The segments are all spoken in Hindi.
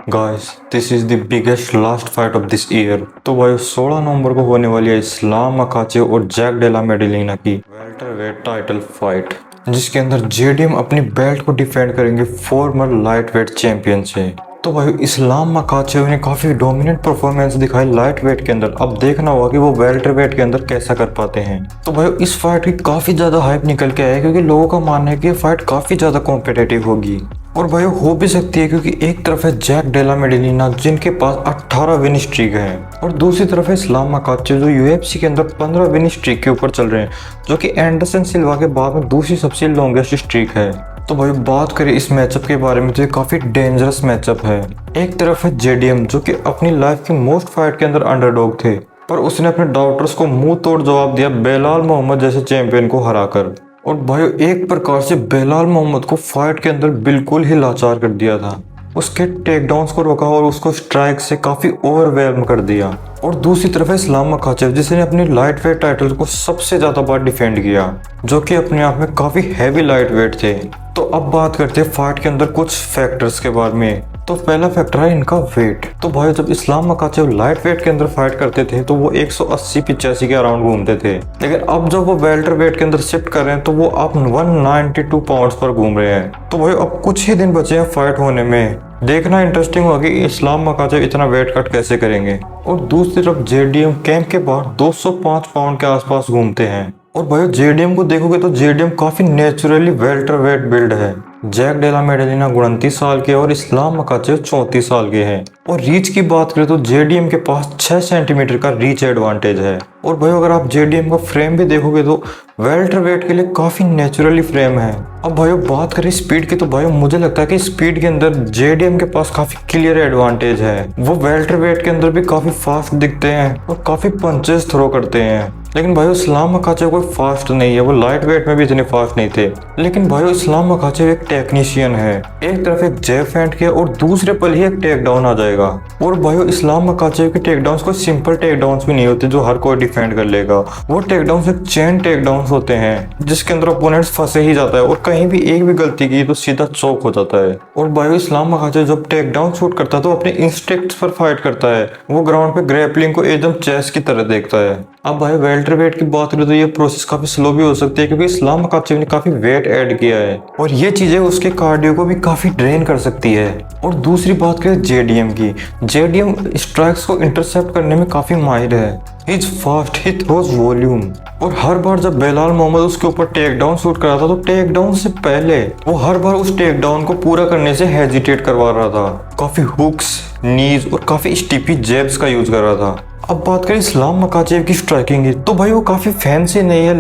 Guys this is the biggest last fight of this year. तो भाई 16 नवंबर को होने वाली है इस्लाम मकाचे और जैक डेला मेडेलिना की वेल्टरवेट टाइटल फाइट, जिसके अंदर जेडीएम अपनी बेल्ट को डिफेंड करेंगे फॉर्मर लाइट वेट चैंपियन से। तो भाई इस्लाम मकाचेव ने काफी डोमिनेंट परफॉर्मेंस दिखाई लाइट वेट के अंदर। अब देखना होगा कि वो वेल्टर वेट के अंदर कैसा कर पाते हैं। तो भाई इस फाइट की काफी ज्यादा हाइप निकल के आया क्योंकि लोगों का मानना है कि ये फाइट काफी ज्यादा कॉम्पिटेटिव होगी और भाई हो भी सकती है क्योंकि एक तरफ है जैक डेला मेडेलिना जिनके पास 18 विन स्ट्रीक है और दूसरी तरफ है इस्लाम मकाचेव जो यूएफसी के अंदर 15 विन स्ट्रीक के ऊपर चल रहे हैं, जो कि एंडरसन सिल्वा के बाद में दूसरी सबसे लॉन्गेस्ट स्ट्रीक है। तो भाई बात करें इस मैचअप के बारे में तो ये काफी डेंजरस मैचअप है। एक तरफ है जेडीएम जो कि अपनी लाइफ की मोस्ट फाइट के अंदर अंडरडॉग थे, पर उसने अपने डाउटर्स को मुंह तोड़ जवाब दिया बेलाल मोहम्मद जैसे चैंपियन को हराकर। और भाई एक प्रकार से बेलाल मोहम्मद को फाइट के अंदर बिल्कुल ही लाचार कर दिया था। उसके टेकडाउन्स को रोका और उसको स्ट्राइक से काफी ओवरवेल्म कर दिया। और दूसरी तरफ है इस्लाम मकाचेव जिसने अपनी लाइट वेट टाइटल को सबसे ज्यादा बार डिफेंड किया, जो कि अपने आप में काफी हैवी लाइट वेट थे। तो अब बात करते हैं फाइट के अंदर कुछ फैक्टर्स के बारे में। तो पहला फैक्टर है इनका वेट। तो भाई जब इस्लाम मकाचेव लाइट वेट के अंदर फाइट करते थे तो वो 180-85 के अराउंड घूमते थे, लेकिन अब जब वो वेल्टर वेट के अंदर शिफ्ट कर रहे हैं तो वो अब 192 पाउंड्स पर घूम रहे हैं। तो भाई अब कुछ ही दिन बचे हैं फाइट होने में। देखना इंटरेस्टिंग होगा कि इस्लाम मकाचेव इतना वेट कट कैसे करेंगे। और दूसरी तरफ जेडीएम कैंप के बाहर 205 पाउंड के आसपास घूमते हैं। और भाई जेडीएम को देखोगे तो जेडीएम काफी नेचुरली वेल्टर वेट बिल्ड है। जैक डेला मेडेलिना 29 साल के और इस्लाम मकाचेव 34 साल के हैं। और रीच की बात करें तो जेडीएम के पास 6 सेंटीमीटर का रीच एडवांटेज है। और भाई अगर आप जेडीएम का फ्रेम भी देखोगे तो वेल्टर वेट के लिए काफी नेचुरली फ्रेम है। अब भाई बात करें स्पीड की तो भाई मुझे लगता है कि स्पीड के अंदर जेडीएम के पास काफी क्लियर एडवांटेज है। वो वेल्टर वेट के अंदर भी काफी फास्ट दिखते हैं और काफी पंचेस थ्रो करते हैं। लेकिन भाई इस्लाम मकाचेव कोई फास्ट नहीं है, वो लाइट वेट में भी इतने फास्ट नहीं थे। लेकिन भाई इस्लाम मकाचेव एक टेक्नीशियन है। एक तरफ एक जैब फेंट किया और दूसरे पल ही एक टेक डाउन आ जाएगा। और भाई इस्लाम मकाचेव के टेक डाउन्स कोई सिंपल टेक डाउन्स भी नहीं होते जो हर कोई डिफेंड कर लेगा। वो टेक डाउन्स एक चेन टेक डाउन्स होते हैं जिसके अंदर ओपोनेंट्स फंसे ही जाता है और कहीं भी एक भी गलती की तो सीधा चौक हो जाता है। और भाई इस्लाम मकाचेव जब टेक डाउन शूट करता है तो अपने इंस्टिंक्ट्स पर फाइट करता है। वो ग्राउंड पे ग्रैपलिंग को एकदम चेस की तरह देखता है। अब भाई वेल्टर वेट की बात करें तो ये प्रोसेस काफी स्लो भी हो सकती है क्योंकि इस्लाम मकाचेव ने काफी वेट ऐड किया है और ये चीजें उसके कार्डियो को भी काफी ड्रेन कर सकती है। और दूसरी बात करें जेडीएम की, जेडीएम स्ट्राइक्स को इंटरसेप्ट करने में काफी माहिर है। He is fast, he throws volume. और हर बार जब बेलाल मोहम्मद उसके ऊपर टेक डाउन शूट कर रहा था तो टेक डाउन से पहले वो हर बार उस टेक डाउन को पूरा करने से हेजिटेट करवा रहा था। काफी हुक्स, नीज और काफी स्टिफी जेब्स का यूज कर रहा था। अब बात करें इस्लाम मकाचेव की स्ट्राइकिंग की तो भाई वो काफी फैंसी नहीं है,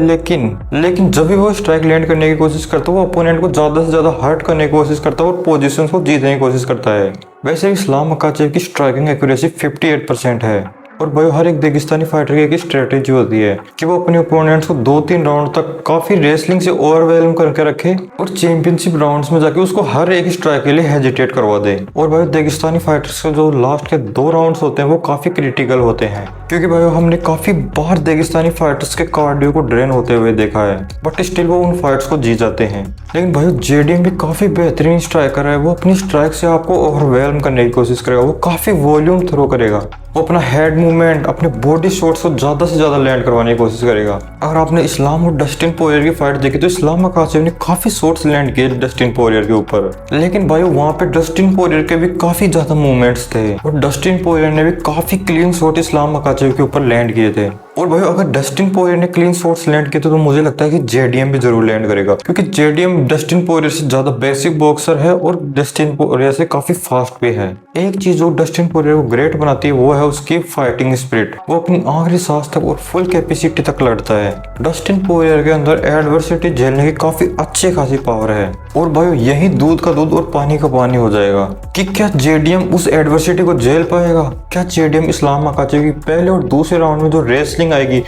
लेकिन जब भी वो स्ट्राइक लैंड करने की कोशिश करता है वो अपोनेंट को ज्यादा से ज्यादा हर्ट करने की कोशिश करता है और पोजीशंस को जीतने की कोशिश करता है। वैसे इस्लाम मकाचेव की स्ट्राइकिंग एक्यूरेसी 58% है। और भाई हर एक दागिस्तानी फाइटर की एक स्ट्रेटेजी होती है कि वो अपने ओपोनेंट्स को 2-3 राउंड तक काफी रेसलिंग से ओवरवेलम करके रखे और चैंपियनशिप राउंड्स में जाके उसको हर एक स्ट्राइक के लिए हेजिटेट करवा दे। और भाई दागिस्तानी फाइटर्स के जो लास्ट के 2 राउंड्स होते हैं वो काफी क्रिटिकल होते हैं क्योंकि भाई हमने काफी बार दागिस्तानी फाइटर्स के कार्डियो को ड्रेन होते हुए देखा है, बट स्टिल वो उन फाइट्स को जीत जाते हैं। लेकिन भाई जेडीएम भी काफी बेहतरीन स्ट्राइकर है। वो अपनी स्ट्राइक से आपको ओवरवेलम करने की कोशिश करेगा। वो काफी वॉल्यूम थ्रो करेगा। वो अपना हेड मूवमेंट, अपने बॉडी शॉट्स को ज्यादा से ज्यादा लैंड करवाने की कोशिश करेगा। अगर आपने इस्लाम और डस्टिन पोरियर की फाइट देखी तो इस्लाम मकाचेव ने काफी शॉट्स लैंड किए डस्टिन पोरियर के ऊपर, लेकिन भाई वहां पे डस्टिन पोरियर के भी काफी ज्यादा मूवमेंट्स थे और डस्टिन पोरियर ने भी काफी क्लीन शॉट इस्लाम मकाचेव के ऊपर लैंड किए थे। और भाई अगर डस्टिन पोरियर ने क्लीन शॉट्स लैंड किए तो मुझे लगता है कि जेडीएम भी जरूर लैंड करेगा क्योंकि जेडीएम डस्टिन पोरियर से ज्यादा बेसिक बॉक्सर है और डस्टिन पोरियर से काफी फास्ट भी है। एक चीज जो डस्टिन पोरियर को ग्रेट बनाती है वो है उसकी फाइटिंग स्पिरिट। वो अपनी आखिरी सांस तक और फुल कैपेसिटी तक लड़ता है। डस्टिन पोरियर के अंदर एडवर्सिटी झेलने की काफी अच्छी खासी पावर है। और भाई यही दूध का दूध और पानी का पानी हो जाएगा कि क्या जेडीएम उस एडवर्सिटी को झेल पाएगा। क्या जेडीएम इस्लाम मकाचेव की पहले और दूसरे राउंड में जो रेसलिंग आएगी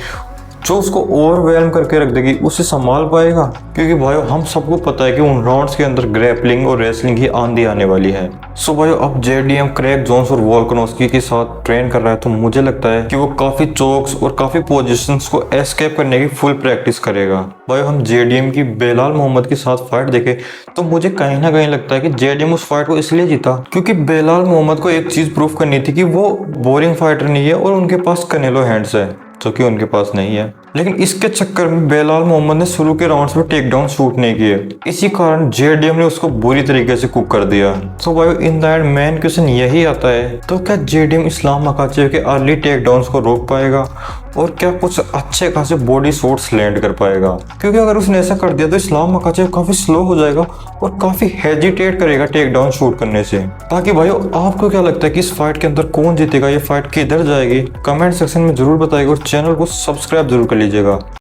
जो उसको ओवरवेलम करके रख देगी, उसे संभाल पाएगा? क्योंकि भाइयों हम सबको पता है कि उन राउंड्स के अंदर ग्रैपलिंग और रेसलिंग की आंधी आने वाली है। सो भाइयों अब जेडीएम क्रैक जोन्स और वोल्कानोस्की के साथ ट्रेन कर रहा है, तो मुझे लगता है कि वो काफी चोक्स और काफी पोजीशंस को एस्केप करने की फुल प्रैक्टिस करेगा। भाइयों हम जेडीएम की बेलाल मोहम्मद के साथ फाइट देखें तो मुझे कहीं ना कहीं लगता है कि जेडीएम उस फाइट को इसलिए जीता क्योंकि बेलाल मोहम्मद को एक चीज प्रूफ करनी थी कि वो बोरिंग फाइटर नहीं है और उनके पास कनेलो हैंड्स है, जो कि उनके पास नहीं है। लेकिन इसके चक्कर में बेलाल मोहम्मद ने शुरू के राउंड्स में टेक डाउन शूट नहीं किए, इसी कारण जेडीएम ने उसको बुरी तरीके से कुक कर दिया। तो भाई in the end main question यही आता है, तो क्या जेडीएम इस्लाम मकाचेव के अर्ली टेक डाउन्स को रोक पाएगा और क्या कुछ अच्छे खासे बॉडी शॉट्स लैंड कर पाएगा? क्योंकि अगर उसने ऐसा कर दिया तो इस्लाम मकाचेव काफी स्लो हो जाएगा और काफी हेजिटेट करेगा टेक डाउन शूट करने से। ताकि भाइयों आपको क्या लगता है कि इस फाइट के अंदर कौन जीतेगा, ये फाइट किधर जाएगी, कमेंट सेक्शन में जरूर बताइएगा और चैनल को सब्सक्राइब जरूर कर लीजिएगा।